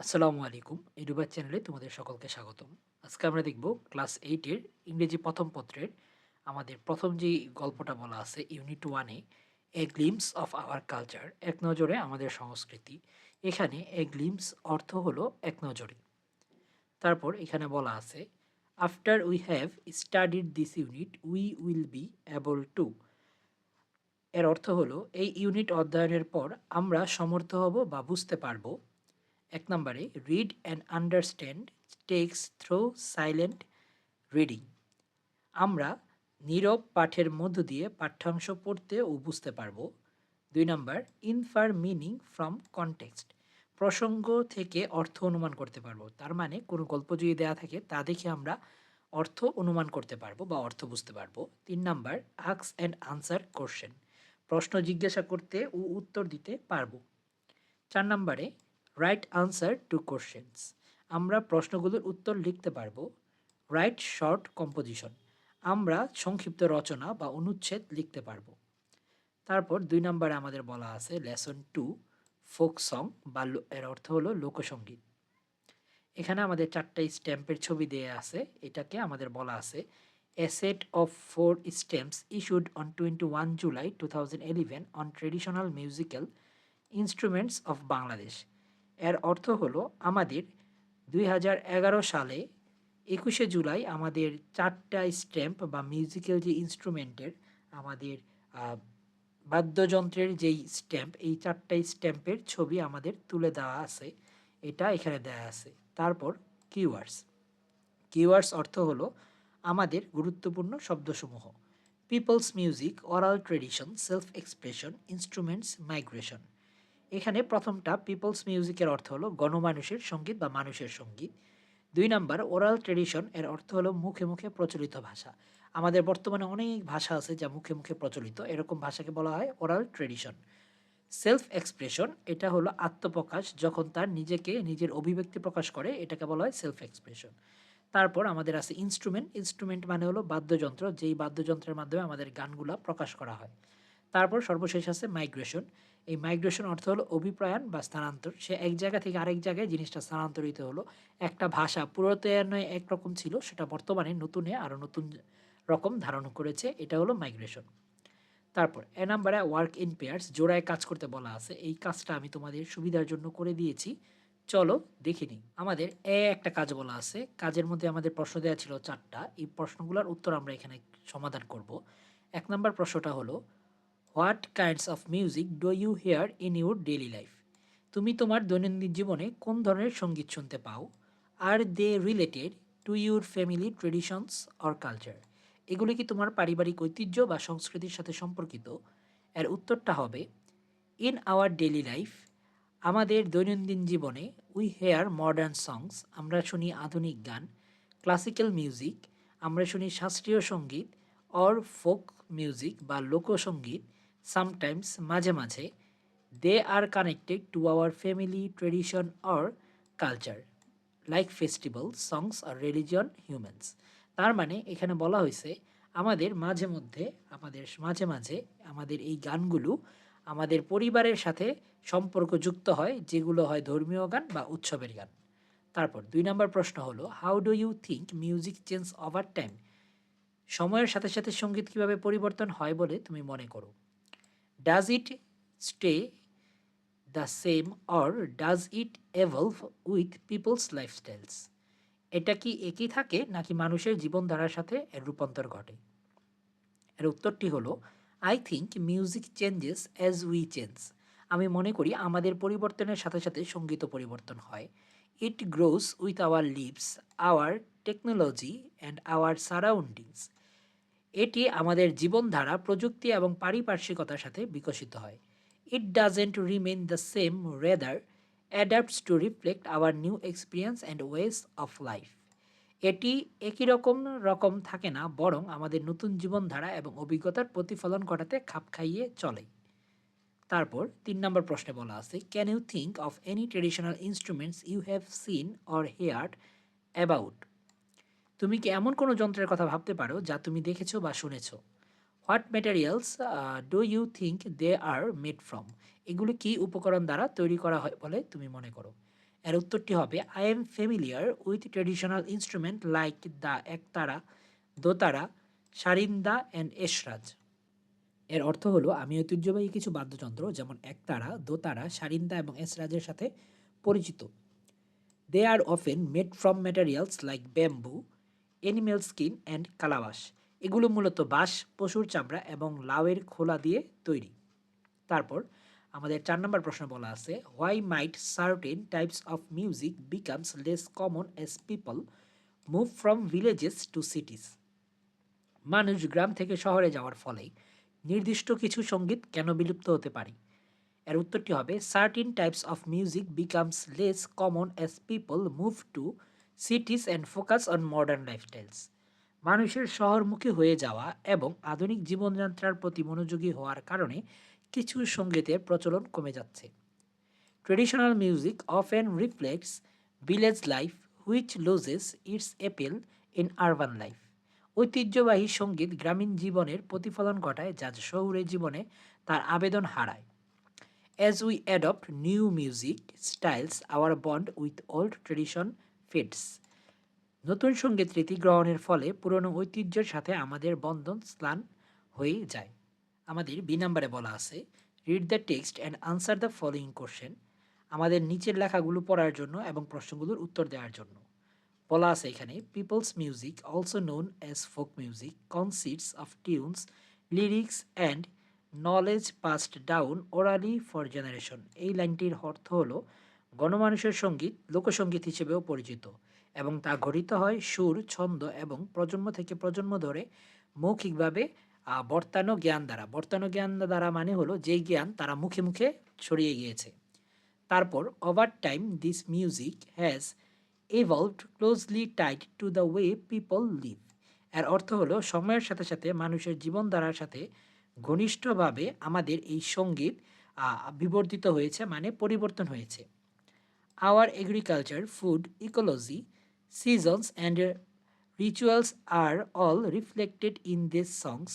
আসসালামু আলাইকুম। এডুবাদ চ্যানেলে তোমাদের সকলকে স্বাগতম। আজকে আমরা দেখব ক্লাস 8 এর ইংরেজি প্রথম পত্রের আমাদের প্রথম যেই গল্পটা বলা আছে unit 1 A A glimpse of our culture, এক নজরে আমাদের সংস্কৃতি। এখানে এ গ্লিম্পস অর্থ হলো এক নজরে। তারপর এখানে বলা আছে after we have studied this unit we will be able to. এর অর্থ হলো এই ইউনিট অধ্যয়নের পর আমরা সমর্থ হব বা বুঝতে পারবো। এক নম্বরে read and understand text through silent reading. আমরা নীরব পাঠের মধ্য দিয়ে পাঠ্যাংশ পড়তে ও বুঝতে পারবো। 2 number infer meaning from context. প্রসঙ্গ থেকে অর্থ অনুমান করতে পারবো, তার মানে কোনো গল্প যদি দেওয়া থাকে তা দেখে আমরা অর্থ অনুমান করতে পারবো বা অর্থ বুঝতে পারবো। 3 number ask and answer question. প্রশ্ন জিজ্ঞাসা করতে ও উত্তর দিতে পারবো। 4 নম্বরে রাইট আনসার টু কোশ্চেন্স। আমরা প্রশ্নগুলোর উত্তর লিখতে পারবো। Right short composition. আমরা সংক্ষিপ্ত রচনা বা অনুচ্ছেদ লিখতে পারবো। তারপর 2 নম্বরে আমাদের বলা আছে লেসন 2 ফোক সং বা এর অর্থ হলো লোকসঙ্গীত। এখানে আমাদের 4টা স্ট্যাম্পের ছবি দেয়া আছে। এটাকে আমাদের বলা আছে A set of 4 stamps issued on 21 July 2011 on traditional musical instruments of Bangladesh. এর অর্থ হলো আমাদের 2011 সালে 21শে জুলাই আমাদের 4টা স্ট্যাম্প বা মিউজিক্যাল যে ইনস্ট্রুমেন্টের আমাদের আহ, বাদ্যযন্ত্রের যেই স্ট্যাম্প, এই 4টা স্ট্যাম্পের ছবি আমাদের তুলে দেওয়া আছে। এটা এখানে দেওয়া আছে। তারপর কিওয়ার্ডস। কিওয়ার্ডস অর্থ হলো আমাদের গুরুত্বপূর্ণ শব্দসমূহ। People's music, oral tradition, self expression, instruments, migration. এখানে প্রথমটা পিপলস মিউজিকের অর্থ হলো গণমানুষের সঙ্গীত বা মানুষের সঙ্গীত। 2 নাম্বার ওরাল ট্রেডিশন, এর অর্থ হলো মুখে মুখে প্রচলিত ভাষা। আমাদের বর্তমানে অনেক ভাষা আছে যা মুখে মুখে প্রচলিত, এরকম ভাষাকে বলা হয় ওরাল ট্রেডিশন। সেলফ এক্সপ্রেশন, এটা হলো আত্মপ্রকাশ, যখন তার নিজেকে নিজের অভিব্যক্তি প্রকাশ করে এটাকে বলা হয় সেলফ এক্সপ্রেশন। তারপর আমাদের আছে ইনস্ট্রুমেন্ট। ইনস্ট্রুমেন্ট মানে হলো বাদ্যযন্ত্র, যেই বাদ্যযন্ত্রের মাধ্যমে আমাদের গানগুলা প্রকাশ করা হয়। তারপর সর্বশেষ আছে মাইগ্রেশন। এই মাইগ্রেশন অর্থ হলো অভিপ্রায়ন বা স্থানান্তর। সে এক জায়গা থেকে আরেক জায়গায় জিনিসটা স্থানান্তরিত হলো। একটা ভাষা পুরাতনে একরকম ছিল, সেটা বর্তমানে নতুনে আরও নতুন রকম ধারণ করেছে, এটা হলো মাইগ্রেশন। তারপর এ নাম্বারে ওয়ার্ক ইন পেয়ার্স, জোড়ায় কাজ করতে বলা আছে। এই কাজটা আমি তোমাদের সুবিধার জন্য করে দিয়েছি, চলো দেখে নিই। আমাদের একটা কাজ বলা আছে, কাজের মধ্যে আমাদের প্রশ্ন দেওয়া ছিল 4টা। এই প্রশ্নগুলোর উত্তর আমরা এখানে সমাধান করব। 1 নাম্বার প্রশ্নটা হলো what kinds of music do you hear in your daily life. তুমি তোমার দৈনন্দিন জীবনে কোন ধরনের সঙ্গীত শুনতে পাও? Are they related to your family traditions or culture. এগুলি কি তোমার পারিবারিক ঐতিহ্য বা সংস্কৃতির সাথে সম্পর্কিত? এর উত্তরটা হবে ইন আওয়ার ডেইলি লাইফ, আমাদের দৈনন্দিন জীবনে উই হেয়ার মডার্ন সংস, আমরা শুনি আধুনিক গান। ক্লাসিক্যাল মিউজিক, আমরা শুনি শাস্ত্রীয় সঙ্গীত। অর ফোক মিউজিক বা লোকসঙ্গীত, সামটাইমস মাঝে মাঝে। They are connected to our family tradition or culture like festival songs or religion humans. তার মানে এখানে বলা হয়েছে আমাদের মাঝে মধ্যে মাঝে মাঝে আমাদের এই গানগুলো আমাদের পরিবারের সাথে সম্পর্কযুক্ত হয়, যেগুলো হয় ধর্মীয় গান বা উৎসবের গান। তারপর 2 নম্বর প্রশ্ন হলো how do you think music change over time. সময়ের সাথে সাথে সঙ্গীত কিভাবে পরিবর্তন হয় বলে তুমি মনে করো? Does it stay the same or does it evolve with people's lifestyles. এটা কি একই থাকে নাকি মানুষের জীবনধারার সাথে এর রূপান্তর ঘটে? এর উত্তরটি হলো I think music changes as we change. আমি মনে করি আমাদের পরিবর্তনের সাথে সাথে সঙ্গীত পরিবর্তন হয়। It grows with our lives, our technology and our surroundings. এটি আমাদের জীবনধারা, প্রযুক্তি এবং পারিপার্শ্বিকতার সাথে বিকশিত হয়। It doesn't remain the same, rather adapts to reflect our new experience and ways of life. এটি একই রকম রকম থাকে না, বরং আমাদের নতুন জীবনধারা এবং অভিজ্ঞতার প্রতিফলন ঘটাতে খাপ খাইয়ে চলে। তারপর 3 নম্বর প্রশ্নে বলা আছে can you think of any traditional instruments you have seen or heard about. তুমি কি এমন কোনো যন্ত্রের কথা ভাবতে পারো যা তুমি দেখেছো বা শুনেছো? What materials do you think they are made from. এগুলো কি উপকরণ দ্বারা তৈরি করা হয় বলে তুমি মনে করো? এর উত্তরটি হবে I am familiar with traditional instrument like the ektara, dotara, sarinda and esraj. এর অর্থ হলো আমি ঐতিহ্যবাহী কিছু বাদ্যযন্ত্র যেমন একতারা, দোতারা, সারিন্দা এবং এসরাজের সাথে পরিচিত। They are often made from materials like bamboo, animal skin and calabash. এগুলো মূলত বাঁশ, পশুর চামড়া এবং লাউয়ের খোলা দিয়ে তৈরি। তারপর আমাদের 4 নম্বর প্রশ্ন বলা আছে why might certain types of music becomes less common as people move from villages to cities. মানুষ গ্রাম থেকে শহরে যাওয়ার ফলে নির্দিষ্ট কিছু সঙ্গীত কেন বিলুপ্ত হতে পারে? এর উত্তরটি হবে sardine types of music becomes less common as people move two সিটিজ and focus on modern lifestyles. মানুষের শহরমুখী হয়ে যাওয়া এবং আধুনিক জীবনযাত্রার প্রতি মনোযোগী হওয়ার কারণে কিছু সঙ্গীতের প্রচলন কমে যাচ্ছে। Traditional music often reflects village life which loses it's Apple in urban life. ঐতিহ্যবাহী সঙ্গীত গ্রামীণ জীবনের প্রতিফলন ঘটায় যা শহুরে জীবনে তার আবেদন হারায়। As we adopt new music styles, our bond with old tradition fades. নতুন সঙ্গীত রীতি গ্রহণের ফলে পুরনো ঐতিহ্যের সাথে আমাদের বন্ধন স্থান হয়ে যায়। আমাদের বি নাম্বারে বলা আছে read the text and answer the following question. আমাদের নিচের লেখাগুলো পড়ার জন্য এবং প্রশ্নগুলোর উত্তর দেওয়ার জন্য বলা আছে এখানে peoples music also known as folk music consists of tunes, lyrics and knowledge passed down orally for generation. এই লাইনটির অর্থ হলো গণমানুষের সঙ্গীত লোকসঙ্গীত হিসেবেও পরিচিত এবং তা গঠিত হয় সুর, ছন্দ এবং প্রজন্ম থেকে প্রজন্ম ধরে মৌখিকভাবে বর্তানো জ্ঞান দ্বারা। বর্তানো জ্ঞান দ্বারা মানে হলো যেই জ্ঞান তারা মুখে মুখে ছড়িয়ে গিয়েছে। তারপর over time this music has evolved closely tied to the way people live। এর অর্থ হলো সময়ের সাথে সাথে মানুষের জীবনধারার সাথে ঘনিষ্ঠভাবে আমাদের এই সঙ্গীত বিবর্তিত হয়েছে মানে পরিবর্তন হয়েছে। Our agriculture, food, ecology, seasons and rituals are all reflected in this songs.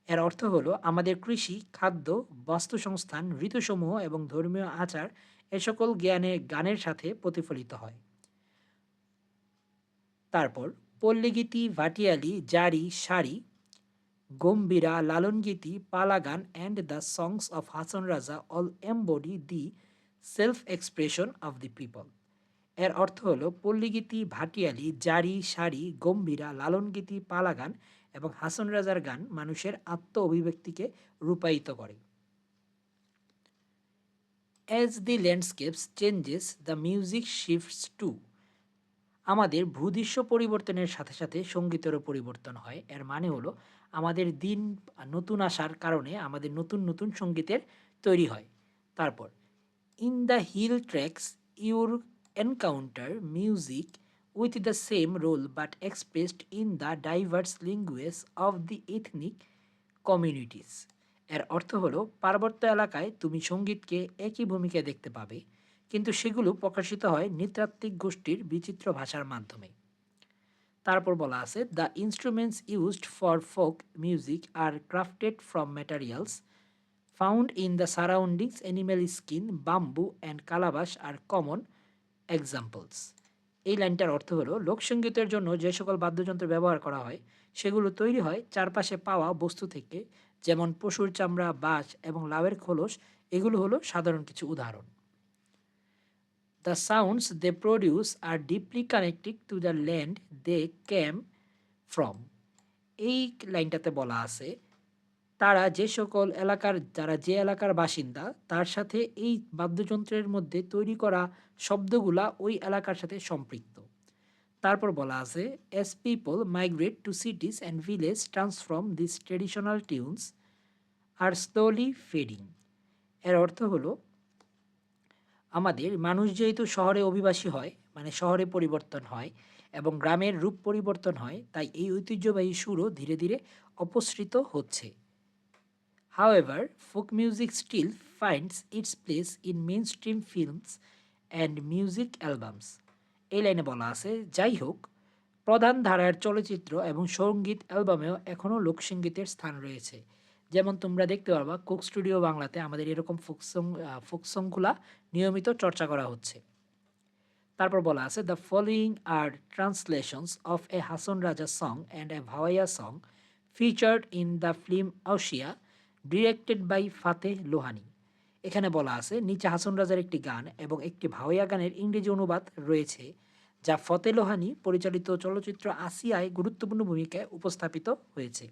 এর অর্থ হলো আমাদের কৃষি, খাদ্য, বাস্তুসংস্থান, ঋতুসমূহ এবং ধর্মীয় আচার এ সকল গানের সাথে প্রতিফলিত হয়। তারপর পল্লীগীতি, bhatiali, jari, sari, gambhira, lalongiti, palagan and the songs of Hason Raja all embody the self expression of the people. এর অর্থ হলো পল্লীগীতি, ভাটিয়ালি, জারি, সারি, গম্ভীরা, লালনগীতি, পালাগান এবং হাসন রাজার গান মানুষের আত্ম অভিব্যক্তিকে রূপায়িত করে। As the landscapes changes the music shifts too. আমাদের ভূদৃশ্য পরিবর্তনের সাথে সাথে সঙ্গীতেরও পরিবর্তন হয়। এর মানে হলো আমাদের দিন নতুন আসার কারণে আমাদের নতুন নতুন সঙ্গীতের তৈরি হয়। তারপর in the hill tracks your encounter music with the same role but expressed in the diverse language of the ethnic communities. এর অর্থ হলো পার্বত্য এলাকায় তুমি সঙ্গীতকে একই ভূমিকায় দেখতে পাবে, কিন্তু সেগুলো প্রকাশিত হয় নৃতাত্ত্বিক গোষ্ঠীর বিচিত্র ভাষার মাধ্যমে। তারপর বলা আছে the instruments used for folk music are crafted from materials found in the surroundings, animal skin, bamboo and calabash are common examples. এই লাইনটার অর্থ হলো লোকসঙ্গীতের জন্য যে সকল বাদ্যযন্ত্র ব্যবহার করা হয় সেগুলো তৈরি হয় চারপাশে পাওয়া বস্তু থেকে, যেমন পশুর চামড়া, বাঁশ এবং লাউয়ের খোলস। এগুলো হলো সাধারণ কিছু উদাহরণ। The sounds they produce are deeply connected to the land they came from। এই লাইনটাতে বলা আছে যারা যে এলাকার বাসিন্দা তার সাথে এই বাদ্যযন্ত্রের মধ্যে তৈরি করা শব্দগুলা ওই এলাকার সাথে সম্পৃক্ত। তারপর বলা আছে as people migrate to cities and villages transform these traditional tunes are slowly fading। এর অর্থ হলো আমাদের মানুষ যেহেতু শহরে অভিবাসী হয় মানে শহরে পরিবর্তন হয় এবং গ্রামের রূপ পরিবর্তন হয়, তাই এই ঐতিহ্যবাহী সুরও ধীরে ধীরে অপসৃত হচ্ছে। However, folk music still finds its place in mainstream films and music albums। এই লাইনে বলা আছে যাই হোক প্রধান ধারার চলচ্চিত্র এবং সঙ্গীত অ্যালবামেও এখনও লোকসঙ্গীতের স্থান রয়েছে। যেমন তোমরা দেখতে পারবা কোক স্টুডিও বাংলাতে আমাদের এরকম ফোক সংগুলা নিয়মিত চর্চা করা হচ্ছে। তারপর বলা আছে the following are translations of a Hason Raja song and a bhawaiya song featured in the film Aushia directed by Fateh Lohani. এখানে বলা আছে নিচে হাসন রাজার একটি গান এবং একটি ভাওয়াইয়া গানের ইংরেজি অনুবাদ রয়েছে যা ফতে লোহানি পরিচালিত চলচ্চিত্র আসিয়ায় গুরুত্বপূর্ণ ভূমিকায় উপস্থাপিত হয়েছে।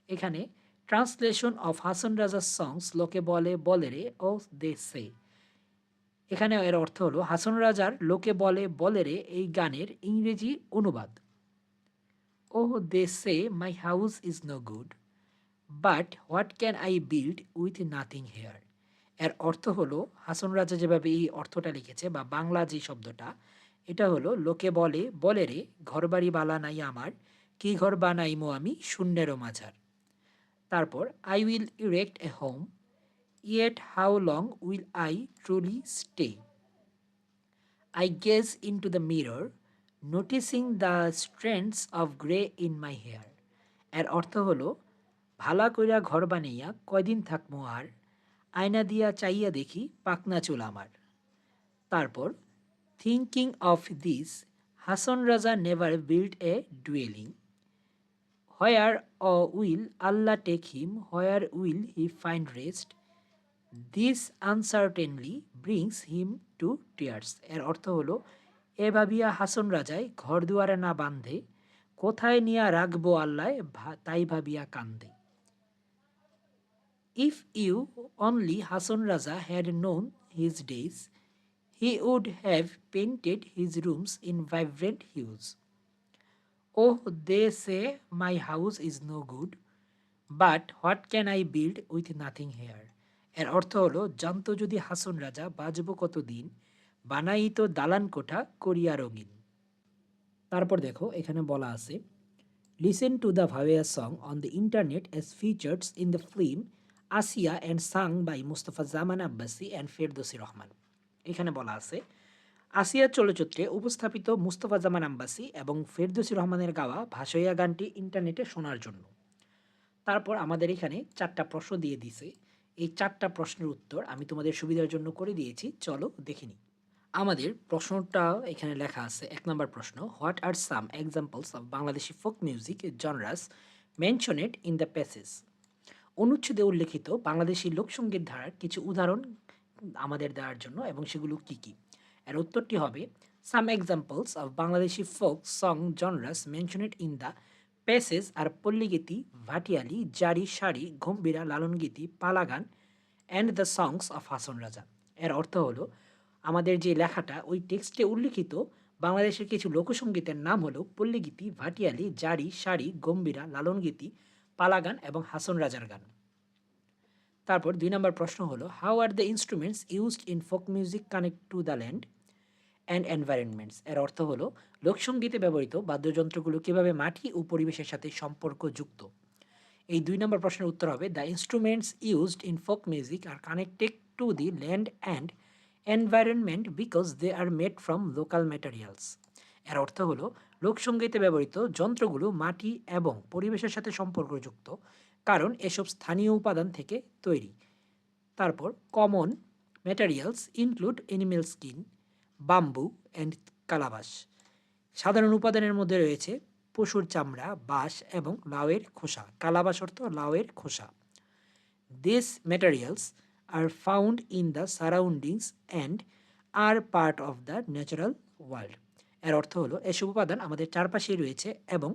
এখানে ট্রান্সলেশন অফ হাসন রাজার সংস লোকে বলে বলেরে ও দে সে, এখানে এর অর্থ হলো হাসন রাজার লোকে বলে বলেরে এই গানের ইংরেজি অনুবাদ। Oh they say my house is no good but what can I build with nothing here. এর অর্থ হলো হাসন রাজা যেভাবে এই অর্থটা লিখেছে বা বাংলা যে শব্দটা, এটা হলো লোকে বলে বলে রে ঘরবাড়ি বালা নাই আমার, কি ঘর বানাইমো আমি শূন্যেরও মাঝার। তারপর I will erect A home yet how long will I truly stay. I gaze into the mirror, noticing the strands of grey in my hair. এর অর্থ হলো ভালা কইরা ঘর বানাইয়া কয়দিন থাকমু আর, আয়না দিয়া চাইয়া দেখি পাকনা চুল আমার। তারপর thinking of this Hason Raja never build a dwelling, where will Allah take him, where will he find rest, this uncertainly brings him to tears. এর অর্থ হলো এ ভাবিয়া হাসন রাজায় ঘর দুয়ারে না বান্ধে, কোথায় নিয়া রাখবো আল্লাহ তাই ভাবিয়া কান্দে। If you only Hason Raja had known his days, he would have painted his rooms in vibrant hues. Oh they say my house is no good but what can I build with nothing here. এর অর্থ হলো জানতো যদি হাসন রাজা বাজব কতদিন, বানাই তো দালান কোঠা করিয়া রঙিন। তারপর দেখো এখানে বলা আছে listen to the Bhawaiya song on the internet as features in the film Asiya and sang by Mustafa Zaman Abbasi and Ferdousi Rahman. এখানে বলা আছে আসিয়া চলচ্চিত্রে উপস্থাপিত মুস্তফা জামান আব্বাসি এবং ফেরদৌসি রহমানের গাওয়া ভাষাইয়া গানটি ইন্টারনেটে শোনার জন্য। তারপর আমাদের এখানে 4টা প্রশ্ন দিয়ে দিছে। এই 4টা প্রশ্নের উত্তর আমি তোমাদের সুবিধার জন্য করে দিয়েছি, চলো দেখে নিই। আমাদের প্রশ্নটা এখানে লেখা আছে। 1 নম্বর প্রশ্ন, what are some examples of Bangladeshi folk music genres mentioned in the passage. অনুচ্ছেদে উল্লেখিত বাংলাদেশি লোকসঙ্গীত ধারার কিছু উদাহরণ আমাদের দেওয়ার জন্য এবং সেগুলো কি কি। এর উত্তরটি হবে some examples of Bangladeshi folk song genres mentioned in the passage are palligiti, bhatiali, jari, sari, gambhira, lalongiti, palagan and the songs of Hason Raja. এর অর্থ হলো আমাদের যে লেখাটা ওই টেক্সটে উল্লিখিত বাংলাদেশের কিছু লোকসঙ্গীতের নাম হলো পল্লীগীতি, ভাটিয়ালি, জারি, শাড়ি, গম্ভীরা, লালনগীতি, পালাগান এবং হাসন রাজার গান। তারপর 2 নম্বর প্রশ্ন হলো how are the instruments used in folk music connect to the land and environments. এর অর্থ হলো লোকসঙ্গীতে ব্যবহৃত বাদ্যযন্ত্রগুলো কীভাবে মাটি ও পরিবেশের সাথে সম্পর্কযুক্ত। এই 2 নম্বর প্রশ্নের উত্তর হবে the instruments used in folk music are connected to the land and environment because they are made from local materials. এর অর্থ হলো লোকসঙ্গীতে ব্যবহৃত যন্ত্রগুলো মাটি এবং পরিবেশের সাথে সম্পর্কযুক্ত কারণ এসব স্থানীয় উপাদান থেকে তৈরি। তারপর common materials include animal skin, bamboo and calabash. সাধারণ উপাদানের মধ্যে রয়েছে পশুর চামড়া, বাঁশ এবং লাউয়ের খোসা। কালাবাস অর্থ লাউয়ের খোসা। This materials are found in the surroundings and are part of the natural world. এর অর্থ হলো এসব উপাদান আমাদের চারপাশেই রয়েছে এবং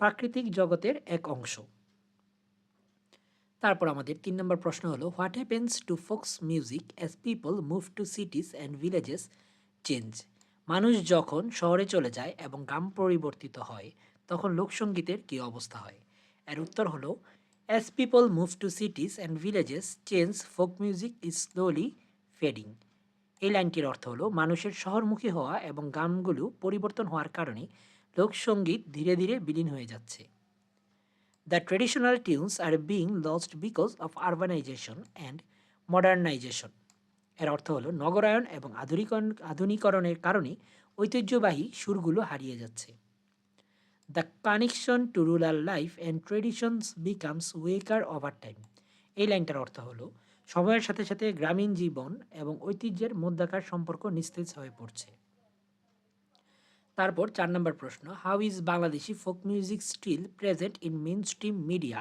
প্রাকৃতিক জগতের এক অংশ। তারপর আমাদের 3 নম্বর প্রশ্ন হলো what happens to folks music as people move to cities and villages change. মানুষ যখন শহরে চলে যায় এবং গ্রাম পরিবর্তিত হয় তখন লোকসঙ্গীতের কী অবস্থা হয়। এর উত্তর হলো as people move to cities and villages change folk music is slowly fading. এই লাইনটির অর্থ হলো মানুষের শহরমুখী হওয়া এবং গানগুলো পরিবর্তন হওয়ার কারণে লোকসঙ্গীত ধীরে ধীরে বিলীন হয়ে যাচ্ছে। The traditional tunes are being lost because of urbanization and modernization. এর অর্থ হলো নগরায়ন এবং আধুনিকরণের কারণে ঐতিহ্যবাহী সুরগুলো হারিয়ে যাচ্ছে। The connection to rural life and traditions becomes weaker over time. এই লাইনটার অর্থ হলো সময়ের সাথে সাথে গ্রামীণ জীবন এবং ঐতিহ্যের মধ্যকার সম্পর্ক নিস্তেজ হয়ে পড়ছে। তারপর ৪ নম্বর প্রশ্ন, how is Bangladeshi folk music still present in main stream media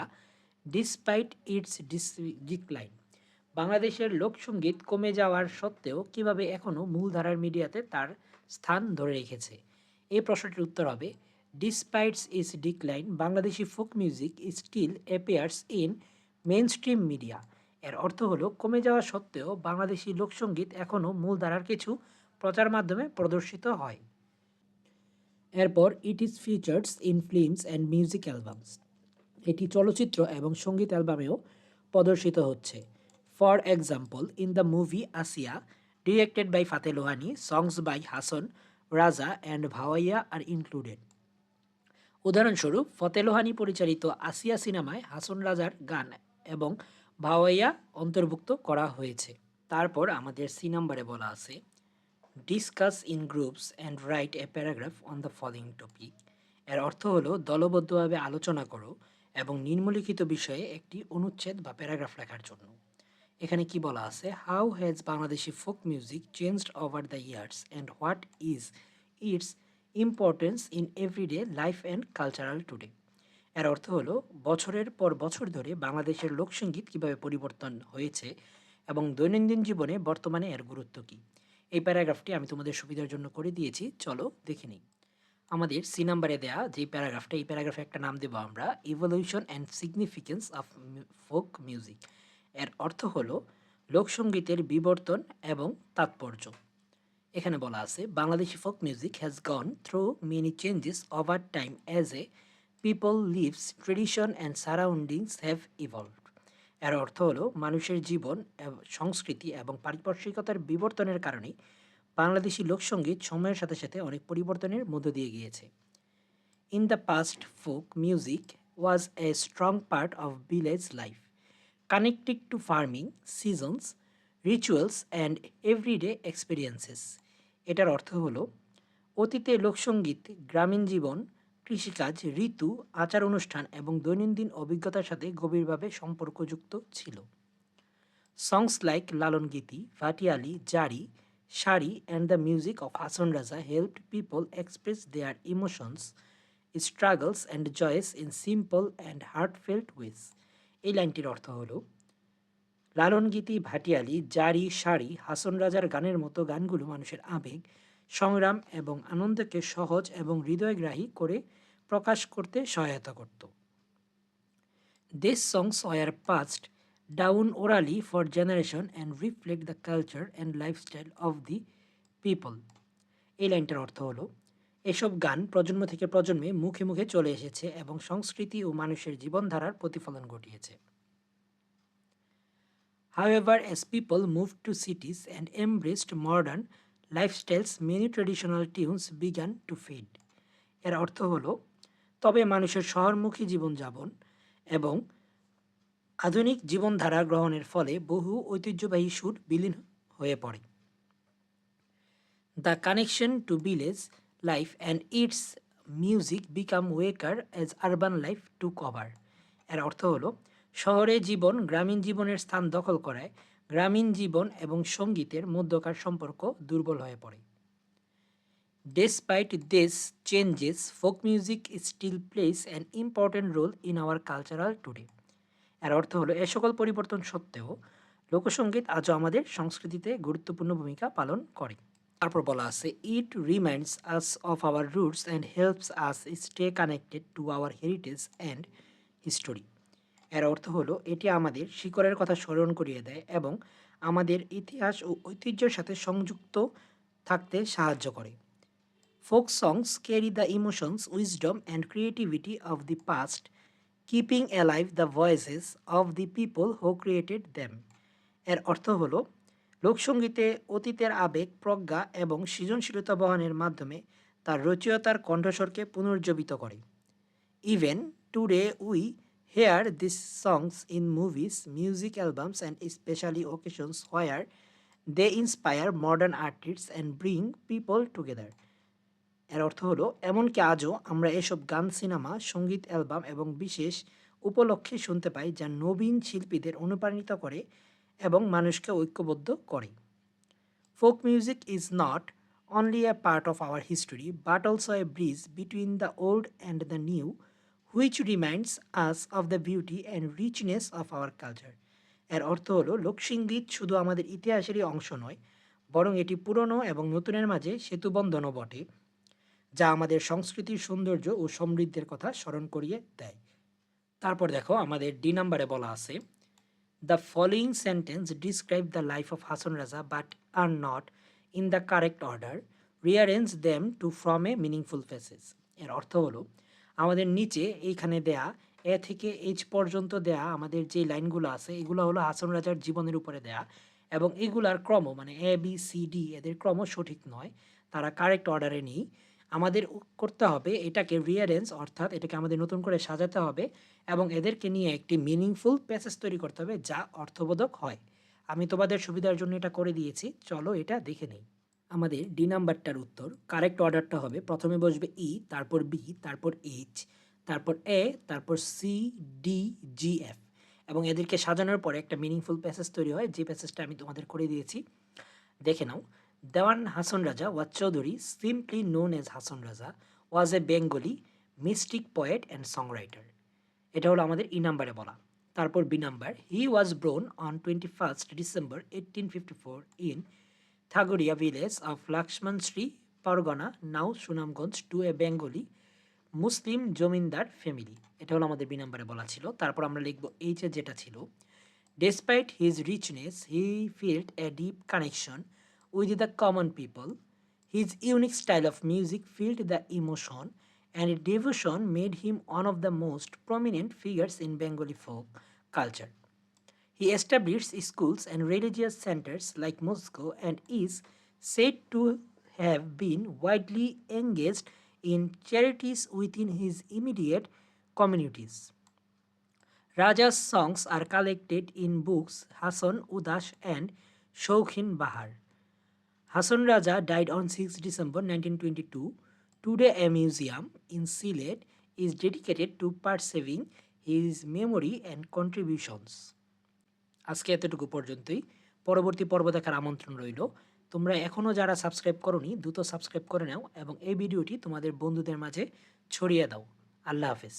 despite its decline? বাংলাদেশের লোকসঙ্গীত কমে যাওয়ার সত্ত্বেও কিভাবে এখনও মূলধারার মিডিয়াতে তার স্থান ধরে রেখেছে? এই প্রশ্নটির উত্তর হবে, despites its decline Bangladeshi folk music still appears in main stream media. এর অর্থ হলো, কমে যাওয়া সত্ত্বেও বাংলাদেশি লোকসঙ্গীত এখনও মূলধারার কিছু প্রচার মাধ্যমে প্রদর্শিত হয়। এরপর it is features in films and music albums. এটি চলচ্চিত্র এবং সঙ্গীত অ্যালবামেও প্রদর্শিত হচ্ছে। For example, in the movie Asiya directed by Fateh Lohani, songs by Hason Raja and Bhawaiya are included. উদাহরণস্বরূপ, ফতে লোহানি পরিচালিত আসিয়া সিনেমায় হাসন রাজার গান এবং ভাওয়াইয়া অন্তর্ভুক্ত করা হয়েছে। তারপর আমাদের সি নম্বরে বলা আছে, discuss in groups and write a paragraph on the following topic. এর অর্থ হলো, দলবদ্ধভাবে আলোচনা করো এবং নিম্নলিখিত বিষয়ে একটি অনুচ্ছেদ বা প্যারাগ্রাফ লেখার জন্য। এখানে কি বলা আছে, how has Bangladeshi folk music changed over the years and what is its importance in everyday life and cultural today. এর অর্থ হলো, বছরের পর বছর ধরে বাংলাদেশের লোকসঙ্গীত কীভাবে পরিবর্তন হয়েছে এবং দৈনন্দিন জীবনে বর্তমানে এর গুরুত্ব কী। এই প্যারাগ্রাফটি আমি তোমাদের সুবিধার জন্য করে দিয়েছি, চলো দেখে নিই। আমাদের সি নাম্বারে দেয়া যে প্যারাগ্রাফটা, এই প্যারাগ্রাফে একটা নাম দেবো আমরা evolution and significance of folk music. এর অর্থ হলো, লোকসঙ্গীতের বিবর্তন এবং তাৎপর্য। এখানে বলা আছে, Bangladeshi folk music has gone through many changes over time as a people lives tradition and surroundings have evolved. এর অর্থ হলো, মানুষের জীবন, সংস্কৃতি এবং পারিপার্শ্বিকতার বিবর্তনের কারণে বাংলাদেশি লোকসঙ্গীত সময়ের সাথে সাথে অনেক পরিবর্তনের মধ্য দিয়ে গিয়েছে। In the past, folk music was a strong part of village life, connected to farming, seasons, rituals and everyday experiences. এটার অর্থ হলো, অতীতে লোকসঙ্গীত গ্রামীণ জীবন, কৃষিকাজ, ঋতু, আচার অনুষ্ঠান এবং দৈনন্দিন অভিজ্ঞতার সাথে গভীরভাবে সম্পর্কযুক্ত ছিল। সংস like Lalon giti, bhatiali, jari, sari and the music of Hason Raja helped people express their emotions, struggles and joys in simple and heartfelt ways. এই লাইনটির অর্থ হলো, লালন গীতি, ভাটিয়ালি, জারি, শাড়ি, হাসন রাজার গানের মতো গানগুলো মানুষের আবেগ, সংগ্রাম এবং আনন্দকে সহজ এবং হৃদয়গ্রাহী করে প্রকাশ করতে সহায়তা করত। These songs were passed down orally for generation and reflect the culture and lifestyle of the people. এই লাইনটার অর্থ হলো, এসব গান প্রজন্ম থেকে প্রজন্মে মুখে মুখে চলে এসেছে এবং সংস্কৃতি ও মানুষের জীবনধারার প্রতিফলন ঘটিয়েছে। However, as people moved to cities and embraced modern lifestyles, many traditional tunes began to fade. এর অর্থ হলো, তবে মানুষের শহরমুখী জীবনযাপন এবং আধুনিক জীবনধারা গ্রহণের ফলে বহু ঐতিহ্যবাহী সুর বিলীন হয়ে পড়ে। The connection to village life and its music become weaker as urban life to cover. এর অর্থ হলো, শহরে জীবন গ্রামীণ জীবনের স্থান দখল করায় গ্রামীণ জীবন এবং সঙ্গীতের মধ্যকার সম্পর্ক দুর্বল হয়ে পড়ে। Despite these changes, folk music still plays an important role in our cultural today. এর অর্থ হলো, এ সকল পরিবর্তন সত্ত্বেও লোকসঙ্গীত আজও আমাদের সংস্কৃতিতে গুরুত্বপূর্ণ ভূমিকা পালন করে। তারপর বলা আছে, it reminds us of our roots and helps us stay connected to hour heritage and history. এর অর্থ হলো, এটি আমাদের শিকড়ের কথা স্মরণ করিয়ে দেয় এবং আমাদের ইতিহাস ও ঐতিহ্যের সাথে সংযুক্ত থাকতে সাহায্য করে। Folk songs carry the emotions, wisdom and creativity of the past, keeping alive the voices of the people who created them. এর অর্থ হলো, লোকসঙ্গীতে অতীতের আবেগ, প্রজ্ঞা এবং সৃজনশীলতা বহনের মাধ্যমে তার রচয়িতার কণ্ঠস্বরকে পুনর্জীবিত করে। Even today we hear this songs in movies, music albums and specially occasions where they inspire modern artists and bring people together. এর অর্থ হলো, এমনকি আজও আমরা এসব গান, সিনেমা, সঙ্গীত অ্যালবাম এবং বিশেষ উপলক্ষে শুনতে পাই, যা নবীন শিল্পীদের অনুপ্রাণিত করে এবং মানুষকে ঐক্যবদ্ধ করে। Folk music is not only a part of our history, but also a bridge between the old and the new, which reminds us of the beauty and richness of our culture. এর অর্থ হলো লোকসঙ্গীত শুধু আমাদের ইতিহাসেরই অংশ নয়, বরং এটি পুরনো এবং নতুনের মাঝে সেতুবন্ধনও বটে, যা আমাদের সংস্কৃতির সৌন্দর্য ও সমৃদ্ধির কথা স্মরণ করিয়ে দেয়। তারপর দেখো আমাদের ডি নাম্বারে বলা আছে, the following sentence describe the life of Hason Raja but are not in the correct order, rearrange them to from a meaningful passage. এর অর্থ হলো আমাদের নিচে এইখানে দেয়া এ থেকে এইচ পর্যন্ত দেয়া আমাদের যে লাইনগুলো আছে এগুলো হলো হাসন রাজার জীবনের উপরে দেয়া, এবং এগুলার ক্রম মানে এ বি সি ডি এদের ক্রম সঠিক নয়, তারা কারেক্ট অর্ডারে নেই। আমাদের করতে হবে এটাকে রিয়ারেঞ্জ, অর্থাৎ এটাকে আমাদের নতুন করে সাজাতে হবে এবং এদেরকে নিয়ে একটি মিনিংফুল প্যাসেজ তৈরি করতে হবে যা অর্থবোধক হয়। আমি তোমাদের সুবিধার জন্য এটা করে দিয়েছি, চলো এটা দেখে নেই। আমাদের ডি নাম্বারটার উত্তর কারেক্ট অর্ডারটা হবে প্রথমে বসবে ই, তারপর বি, তারপর এইচ, তারপর এ, তারপর সি, ডি, জি, এফ, এবং এদেরকে সাজানোর পরে একটা মিনিংফুল প্যাসেজ তৈরি হয়, যে প্যাসেজটা আমি তোমাদের করে দিয়েছি, দেখে নাও। Dewan Hason Raja was Chowdhury, simply known as Hason Raja, was a Bengali mystic poet and song writer. এটা হলো আমাদের ই নাম্বারে বলা। তারপর B number, he was born on 21st December 1854 in Thaguria village of Lakshmanshree pargana, now Sunamganj, to a Bengali Muslim zamindar family. এটা হলো আমাদের বি নাম্বারে বলা ছিল। তারপর আমরা লিখবো এইচ এ যেটা ছিল, despite his richness he felt a deep connection with the common people. His unique style of music filled the emotion and devotion made him one of the most prominent figures in Bengali folk culture. He established schools and religious centers like Moscow and is said to have been widely engaged in charities within his immediate communities. Raja's songs are collected in books Hasan Udas and Shokhin Bahar. Hasan Raja died on 6 December 1922. Today, a museum in Sylhet is dedicated to preserving his memory and contributions. আজকে এতটুকু পর্যন্তই। পরবর্তী পর্ব দেখার আমন্ত্রণ রইল। তোমরা এখনও যারা সাবস্ক্রাইব করোনি দ্রুত সাবস্ক্রাইব করে নাও এবং এই ভিডিওটি তোমাদের বন্ধুদের মাঝে ছড়িয়ে দাও। আল্লাহ হাফেজ।